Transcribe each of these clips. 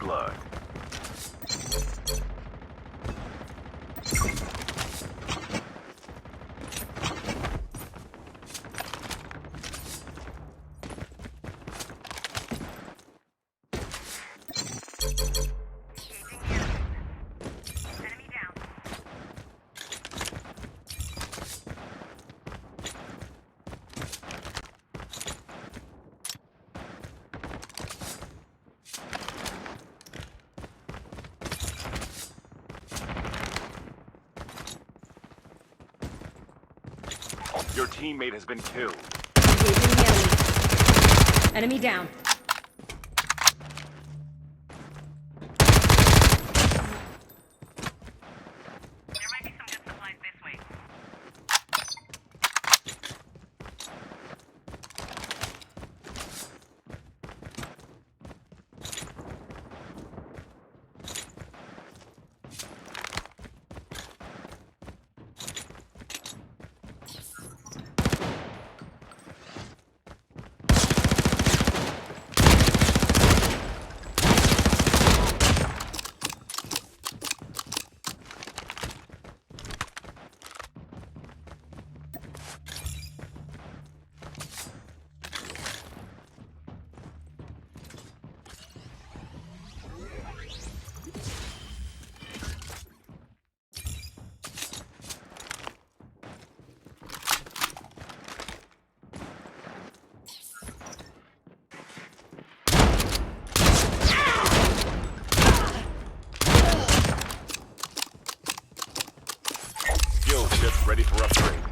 blood. Your teammate has been killed. Engaging the enemy. Enemy down. There might be some good supplies this way. Skill chip ready for upgrade.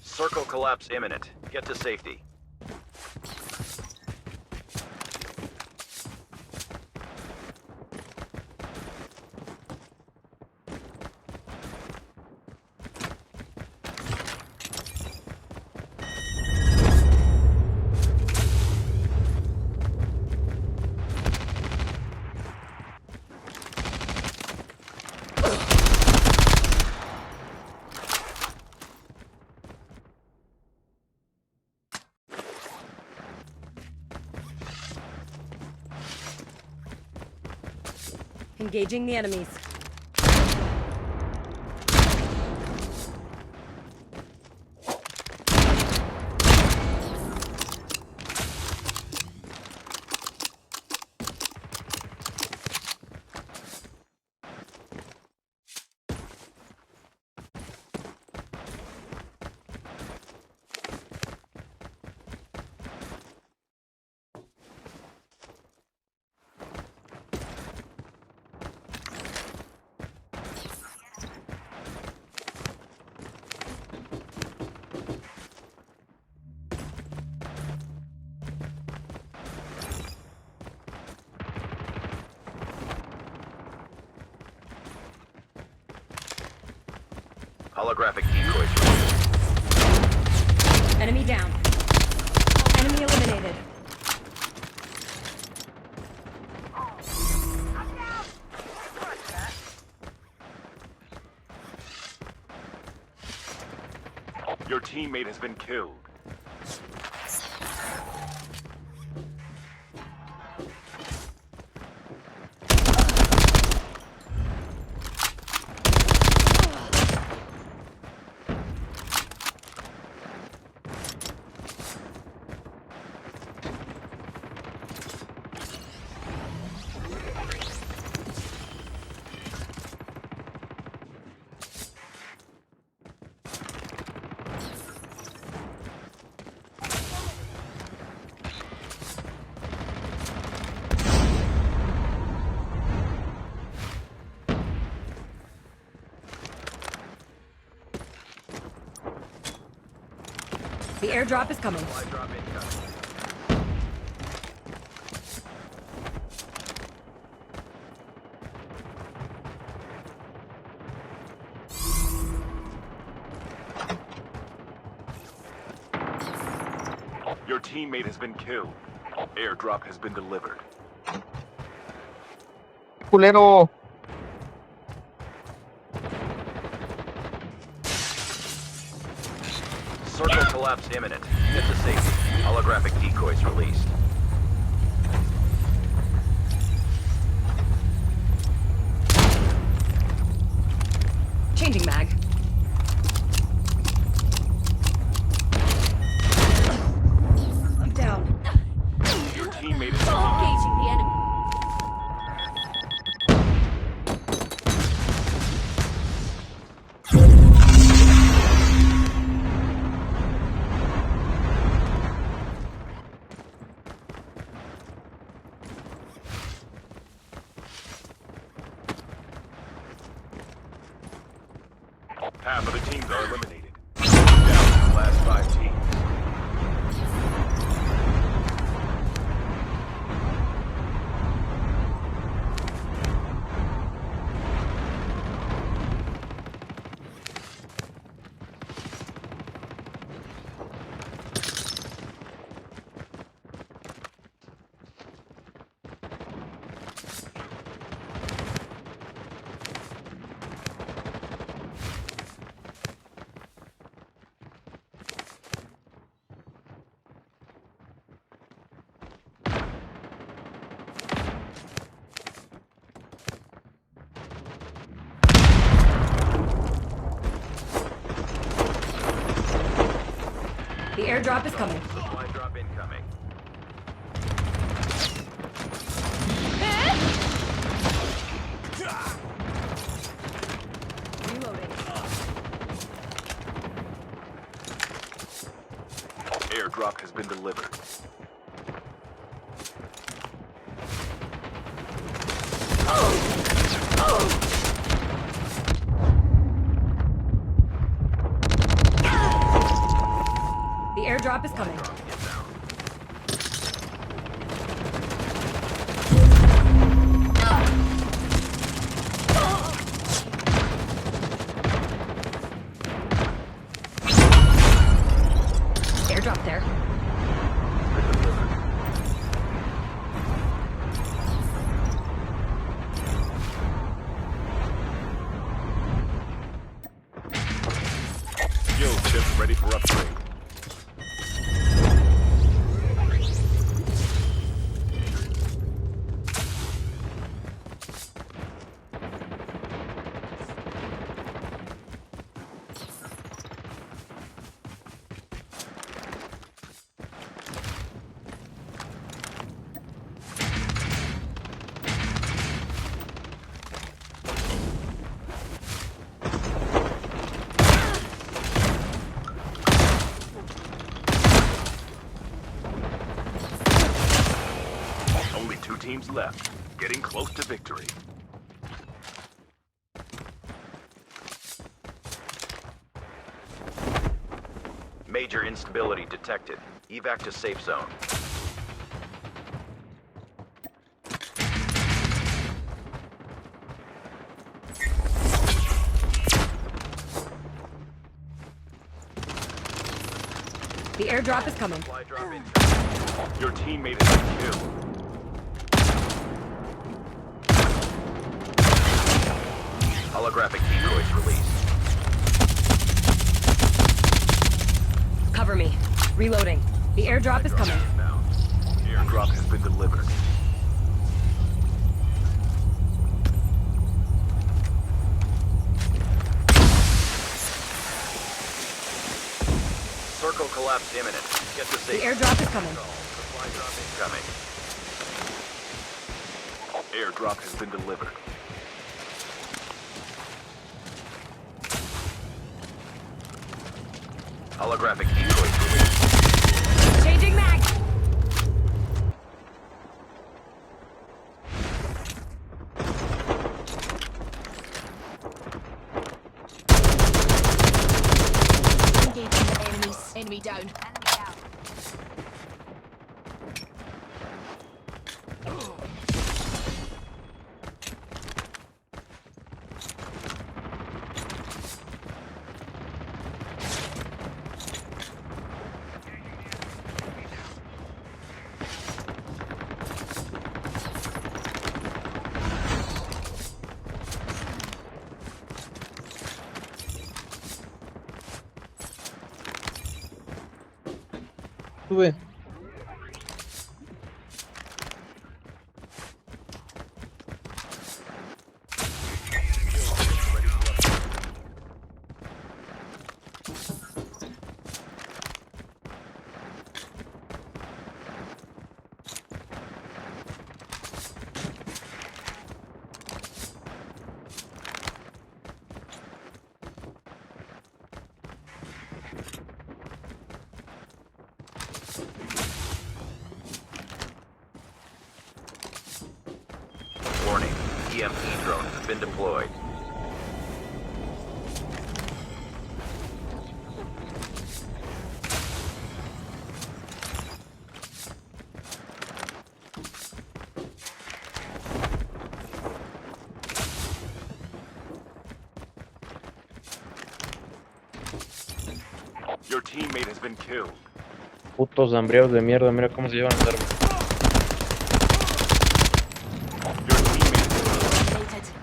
Circle collapse imminent. Get to safety. Engaging the enemies. Holographic decoys. Enemy down. Enemy eliminated. Your teammate has been killed. The airdrop is coming. Supply drop incoming. Your teammate has been killed. Airdrop has been delivered. Culero. Circle collapse imminent. Get to safety. Holographic decoys released. Changing mag. I'm down. Your teammate is Engaging the enemy. half of the teams are eliminated. Down to the last 5 teams. The airdrop is coming. Supply drop incoming. Reloading. Airdrop has been delivered. The airdrop is coming. Airdrop there. Skill chip ready for upgrade. Only 2 teams left, getting close to victory. Major instability detected. Evac to safe zone. The airdrop is coming. Supply drop incoming. Your teammate has been killed. Holographic decoys released. Cover me. Reloading. The airdrop is coming. Inbound. Airdrop has been delivered. Circle collapse imminent. Get to The safety. airdrop is coming. Supply drop incoming. Airdrop has been delivered. Holographic decoys released. Changing mag. Engaging the enemies. Enemy down. Enemy down. Sube. Warning, EMP drone has been deployed. Your teammate has been killed. Putos hambriados de mierda, mira cómo se llevan las armas. Your teammate Eliminated.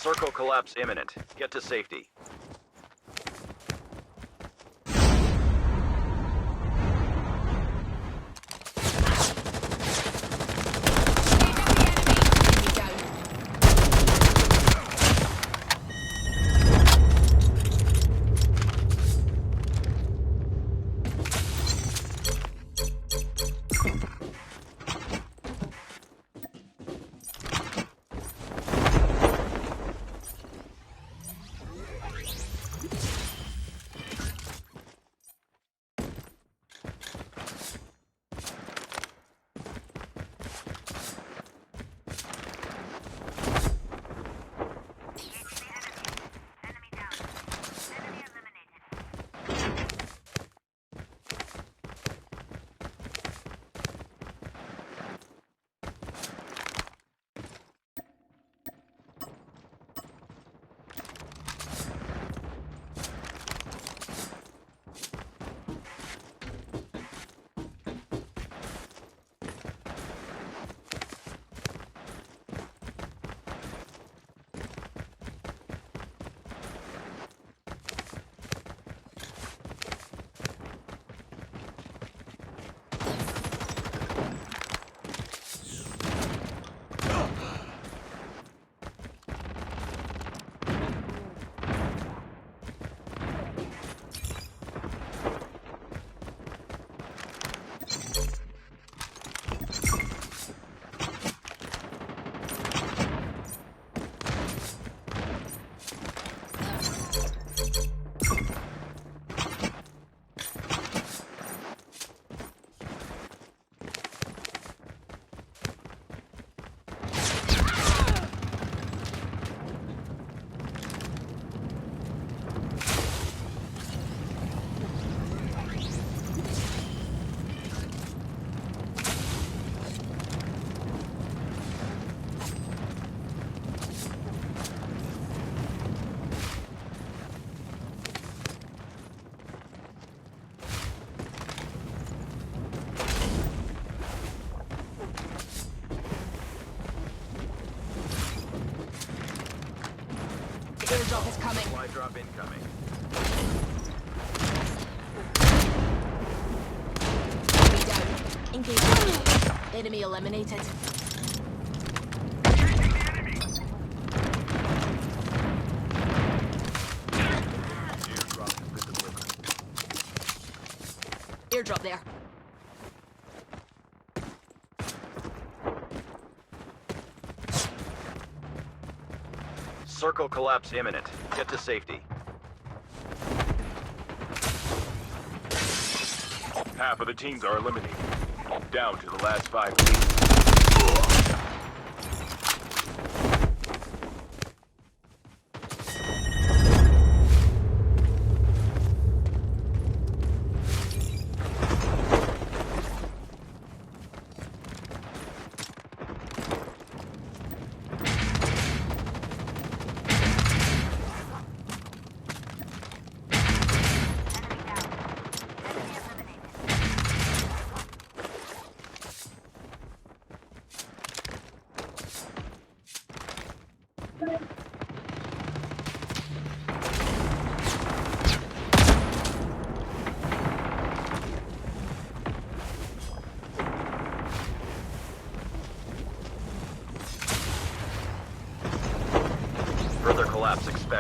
Circle collapse imminent. Get to safety. Enemy down. Enemy down. Enemy eliminated. The airdrop is coming. Supply drop incoming. Enemy down. Engage. Enemy eliminated. Airdrop has been delivered. Airdrop there. Circle collapse imminent. Get to safety. Half of the teams are eliminated. Down to the last 5 teams.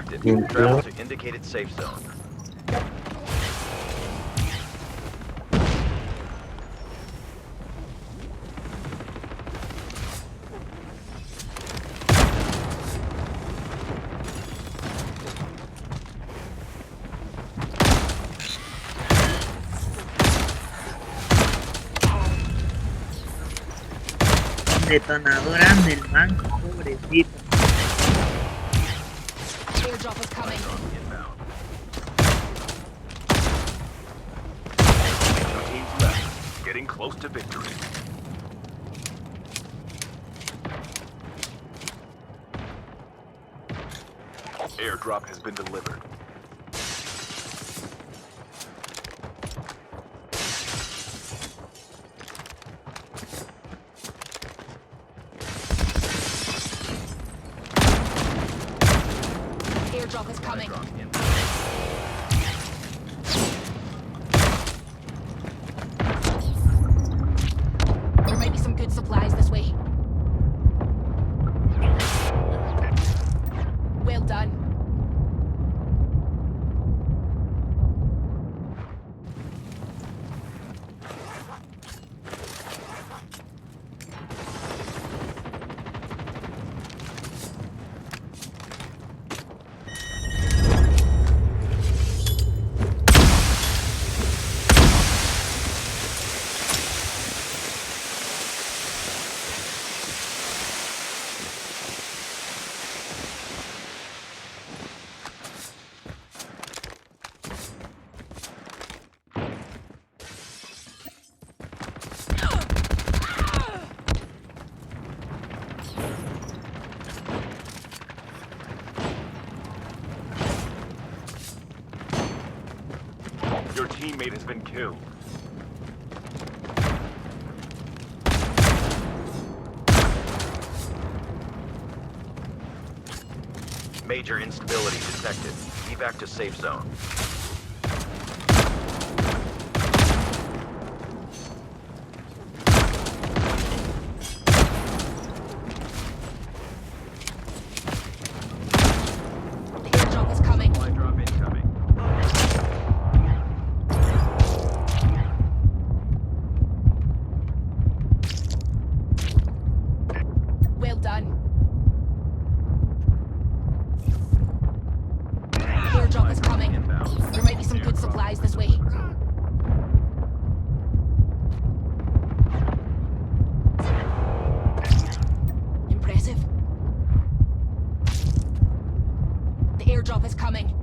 detected. Bien, Travel claro. to indicated safe zone. Detonador ande el man, pobrecito. Airdrop is coming. Inbound. 2 teams left. Getting close to victory. Airdrop has been delivered. Airdrop is coming. Drop inbound. There might be some good supplies this way. Well done. Your teammate has been killed. Major instability detected. Evac to safe zone. The airdrop is coming. Supply drop incoming. Well done. The airdrop is coming. Inbound. There might be some good supplies this way. Impressive. The airdrop is coming.